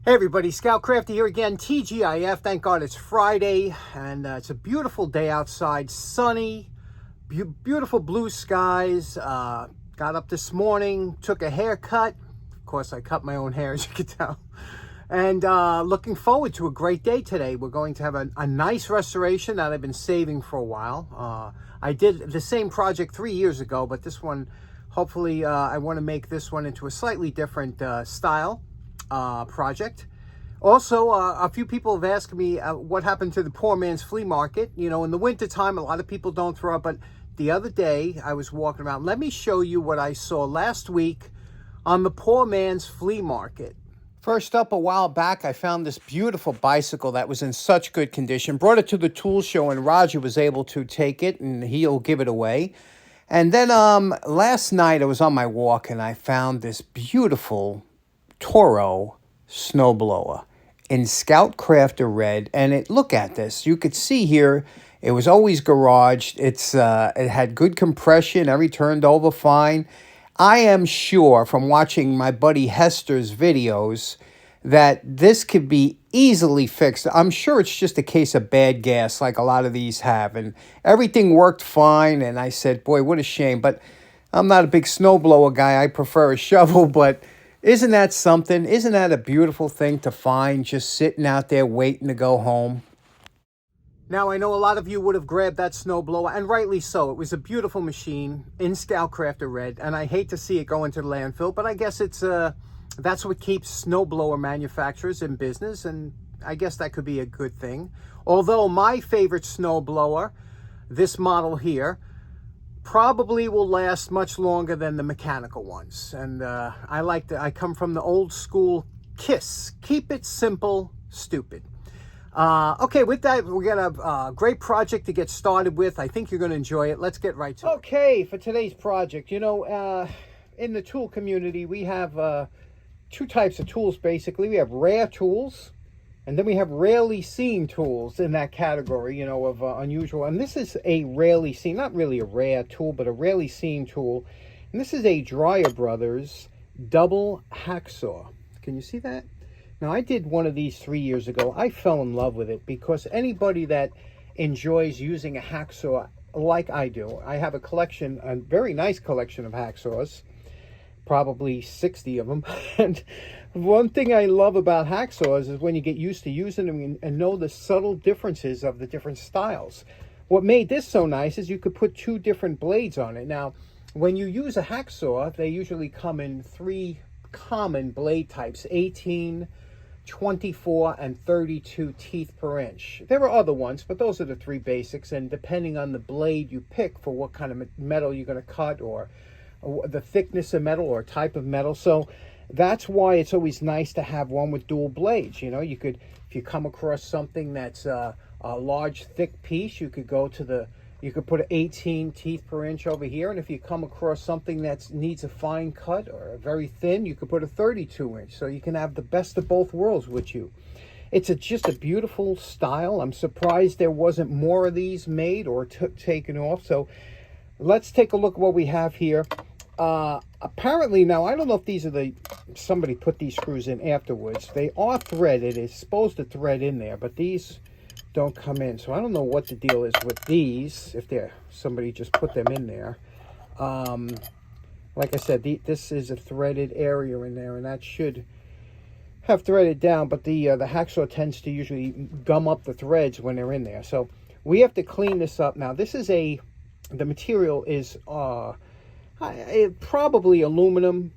Hey everybody, Scout Crafty here again, TGIF. Thank God it's Friday and it's a beautiful day outside, sunny, beautiful blue skies. Got up this morning, took a haircut. Of course, I cut my own hair, as you can tell. And looking forward to a great day today. We're going to have a nice restoration that I've been saving for a while. I did the same project 3 years ago, but this one, hopefully, I want to make this one into a slightly different style. Project. Also, a few people have asked me what happened to the poor man's flea market. You know, in the wintertime, a lot of people don't throw up, but the other day I was walking around. Let me show you what I saw last week on the poor man's flea market. First up, a while back, I found this beautiful bicycle that was in such good condition. Brought it to the tool show, and Roger was able to take it, and he'll give it away. And then last night, I was on my walk, and I found this beautiful Toro snowblower in Scout Crafter Red, and look at this. You could see here it was always garaged. It had good compression. Every turned over fine. I am sure from watching my buddy Hester's videos that this could be easily fixed. I'm sure it's just a case of bad gas like a lot of these have, and everything worked fine. And I said, boy, what a shame. But I'm not a big snowblower guy. I prefer a shovel, but isn't that something? Isn't that a beautiful thing to find just sitting out there waiting to go home? Now, I know a lot of you would have grabbed that snowblower, and rightly so. It was a beautiful machine in Scout Crafter Red, and I hate to see it go into the landfill, but I guess that's what keeps snowblower manufacturers in business, and I guess that could be a good thing. Although my favorite snowblower, this model here, probably will last much longer than the mechanical ones. And I come from the old school KISS. Keep it simple, stupid. Okay, with that, we got a great project to get started with. I think you're going to enjoy it. Let's get right to it. Okay, for today's project, you know, in the tool community, we have two types of tools, basically. We have rare tools, and then we have rarely seen tools in that category, you know, of unusual. And this is a rarely seen, not really a rare tool, but a rarely seen tool. And this is a Dreier Brothers double Hac-Saw. Can you see that? Now, I did one of these 3 years ago. I fell in love with it because anybody that enjoys using a hacksaw like I do, I have a collection, a very nice collection of hacksaws, probably 60 of them. And one thing I love about hacksaws is when you get used to using them and know the subtle differences of the different styles. What made this so nice is you could put two different blades on it. Now, when you use a hacksaw, they usually come in three common blade types: 18, 24, and 32 teeth per inch. There are other ones, but those are the three basics. And depending on the blade you pick for what kind of metal you're going to cut, or the thickness of metal or type of metal. So that's why it's always nice to have one with dual blades. You know, you could, if you come across something that's a large, thick piece, you could go to you could put 18 teeth per inch over here. And if you come across something that needs a fine cut or very thin, you could put a 32 inch. So you can have the best of both worlds with you. It's just a beautiful style. I'm surprised there wasn't more of these made or taken off. So let's take a look at what we have here. Apparently, now I don't know if these are somebody put these screws in afterwards. They are threaded. It's supposed to thread in there, but these don't come in. So I don't know what the deal is with these, if somebody just put them in there. Like I said, this is a threaded area in there, and that should have threaded down, but the hacksaw tends to usually gum up the threads when they're in there. So we have to clean this up. Now, this is the material is probably aluminum.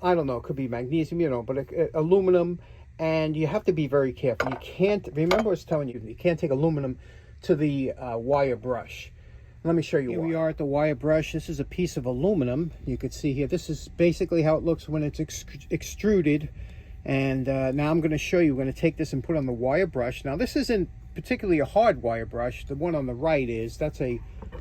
I don't know, it could be magnesium, you know, but aluminum, and you have to be very careful. You can't, remember I was telling you, you can't take aluminum to the wire brush. Let me show you. Here we are at the wire brush. This is a piece of aluminum. You can see here, this is basically how it looks when it's extruded. And now I'm going to show you, we're going to take this and put on the wire brush. Now, this isn't particularly a hard wire brush. The one on the right is, that's a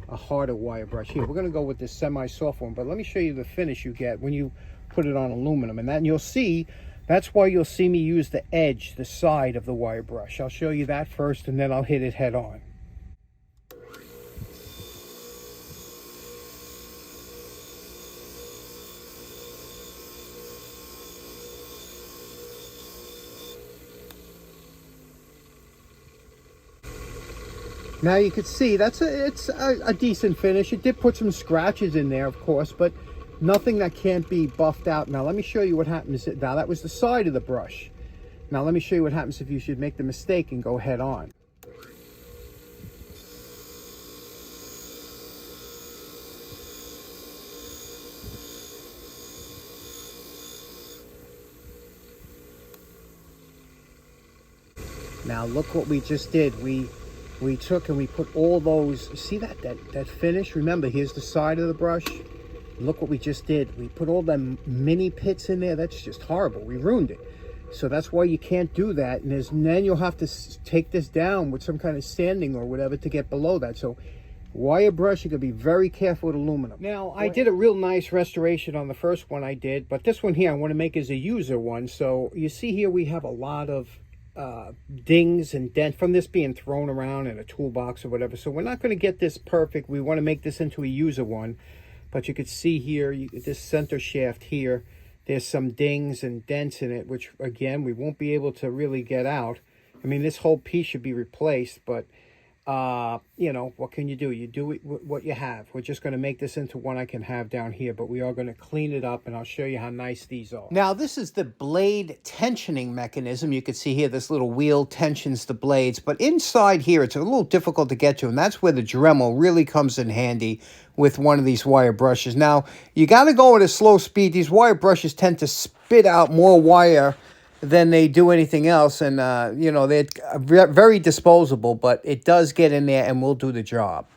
harder wire brush. Here, we're going to go with this semi-soft one, but let me show you the finish you get when you put it on aluminum. And you'll see, that's why you'll see me use the edge, the side of the wire brush. I'll show you that first, and then I'll hit it head on. Now you can see it's a decent finish. It did put some scratches in there, of course, but nothing that can't be buffed out. Now let me show you what happens. Now that was the side of the brush. Now let me show you what happens if you should make the mistake and go head on. Now look what we just did. We took and we put all those, see that finish? Remember, here's the side of the brush. Look what we just did. We put all them mini pits in there. That's just horrible. We ruined it. So that's why you can't do that. And then you'll have to take this down with some kind of sanding or whatever to get below that. So wire brush, you gotta be very careful with aluminum. Now, I did a real nice restoration on the first one I did, but this one here I want to make as a user one. So you see here we have a lot of dings and dents from this being thrown around in a toolbox or whatever. So we're not going to get this perfect. We want to make this into a user one. But you could see here, this center shaft here, there's some dings and dents in it, which again, we won't be able to really get out. I mean, this whole piece should be replaced, but you know, what can you do? You do what you have. We're just going to make this into one I can have down here, but we are going to clean it up, and I'll show you how nice these are. Now, this is the blade tensioning mechanism. You can see here, this little wheel tensions the blades, but inside here, it's a little difficult to get to, and that's where the Dremel really comes in handy with one of these wire brushes. Now, you got to go at a slow speed. These wire brushes tend to spit out more wire than they do anything else, and you know, they're very disposable, but it does get in there and will do the job.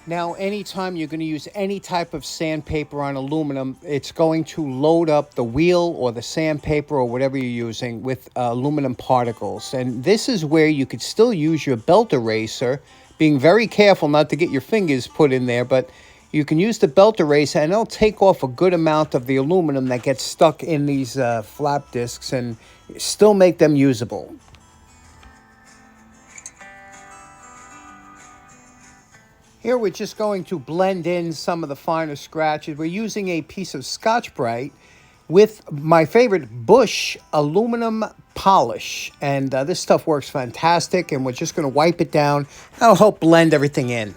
Now, anytime you're going to use any type of sandpaper on aluminum, it's going to load up the wheel or the sandpaper or whatever you're using with aluminum particles. And this is where you could still use your belt eraser, being very careful not to get your fingers put in there, but you can use the belt eraser and it'll take off a good amount of the aluminum that gets stuck in these flap discs and still make them usable. Here we're just going to blend in some of the finer scratches. We're using a piece of Scotch-Brite with my favorite Bush aluminum polish. And this stuff works fantastic, and we're just going to wipe it down. That'll help blend everything in.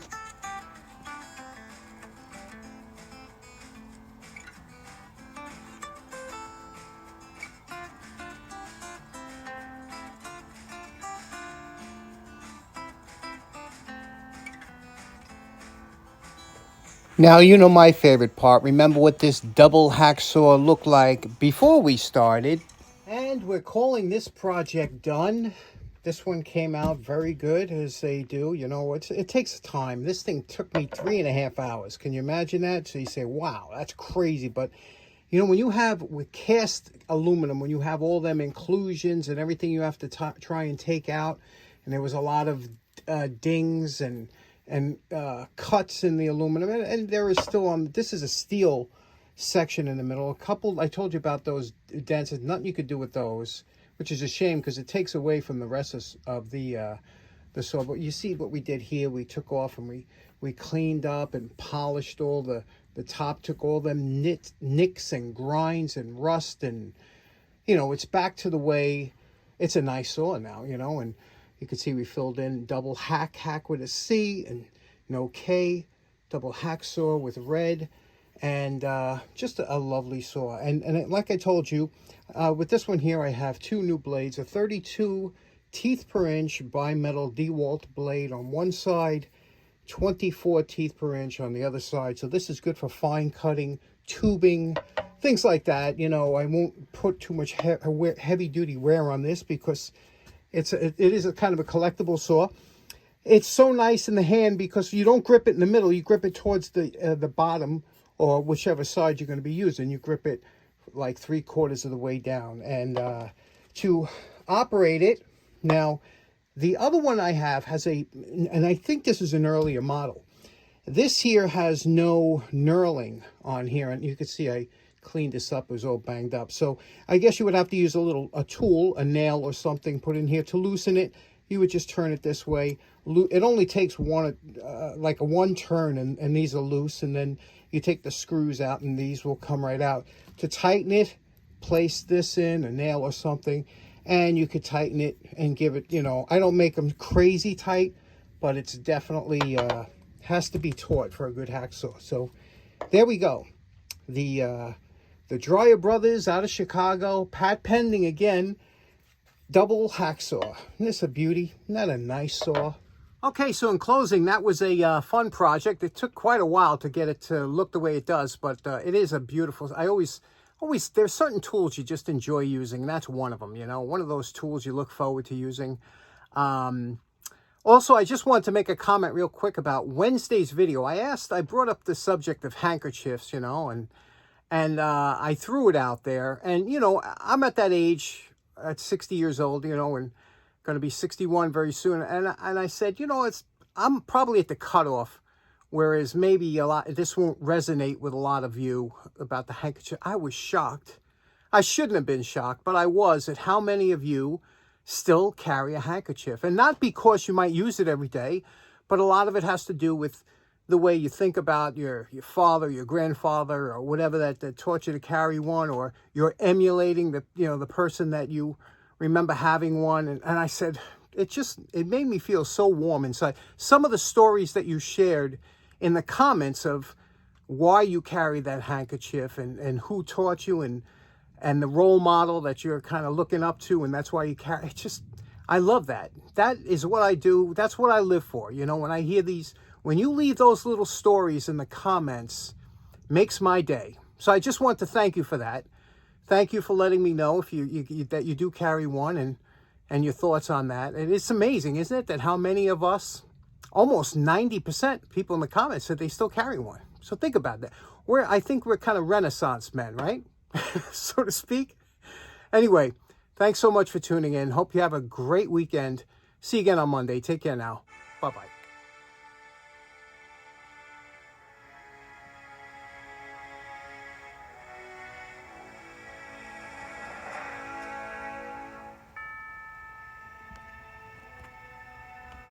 Now, you know my favorite part. Remember what this double hacksaw looked like before we started. And we're calling this project done. This one came out very good, as they do. You know, it takes time. This thing took me 3.5 hours. Can you imagine that? So you say, wow, that's crazy. But, you know, when you have, with cast aluminum, when you have all them inclusions and everything you have to try and take out, and there was a lot of dings and cuts in the aluminum, and there is still on, this is a steel section in the middle. A couple, I told you about those dents. There's nothing you could do with those, which is a shame because it takes away from the rest of the saw. But you see what we did here. We took off and we cleaned up and polished all the top, took all them nicks and grinds and rust, and you know, it's back to the way. It's a nice saw now, you know. And you can see we filled in double hack with a C and no K, double hacksaw with red. And just a lovely saw. And like I told you, with this one here, I have two new blades, a 32 teeth per inch bimetal DeWalt blade on one side, 24 teeth per inch on the other side. So this is good for fine cutting, tubing, things like that. You know, I won't put too much heavy duty wear on this because it is a kind of a collectible saw. It's so nice in the hand because you don't grip it in the middle. You grip it towards the bottom, or whichever side you're going to be using. You grip it like 3/4 of the way down. And to operate it, now the other one I have has and I think this is an earlier model. This here has no knurling on here, and you can see I cleaned this up. It was all banged up. So I guess you would have to use a tool, a nail or something, put in here to loosen it. You would just turn it this way. It only takes like a one turn, and these are loose, and then you take the screws out and these will come right out. To tighten it, place this in, a nail or something, and you could tighten it and give it, you know, I don't make them crazy tight, but it's definitely has to be taught for a good hacksaw. So there we go. The Dreier brothers out of Chicago, Pat Pending again, double hacksaw. Isn't this a beauty? Isn't that a nice saw? Okay, so in closing, that was a fun project. It took quite a while to get it to look the way it does, but it is a beautiful. I always, there's certain tools you just enjoy using, and that's one of them. You know, one of those tools you look forward to using. Also, I just wanted to make a comment real quick about Wednesday's video. I brought up the subject of handkerchiefs, you know, and I threw it out there. And you know, I'm at that age, at 60 years old, you know, and going to be 61 very soon, and I said, you know, I'm probably at the cutoff, whereas maybe this won't resonate with a lot of you about the handkerchief. I was shocked. I shouldn't have been shocked, but I was at how many of you still carry a handkerchief, and not because you might use it every day, but a lot of it has to do with the way you think about your father, your grandfather, or whatever that taught you to carry one, or you're emulating the person that you remember having one. And I said, it made me feel so warm inside. Some of the stories that you shared in the comments of why you carry that handkerchief and who taught you and the role model that you're kind of looking up to, and that's why you carry it. I love that. That is what I do. That's what I live for. You know, when I hear when you leave those little stories in the comments, makes my day. So I just want to thank you for that. Thank you for letting me know if that you do carry one and your thoughts on that. And it's amazing, isn't it, that how many of us, almost 90% people in the comments said they still carry one. So think about that. I think we're kind of Renaissance men, right? So to speak. Anyway, thanks so much for tuning in. Hope you have a great weekend. See you again on Monday. Take care now. Bye-bye.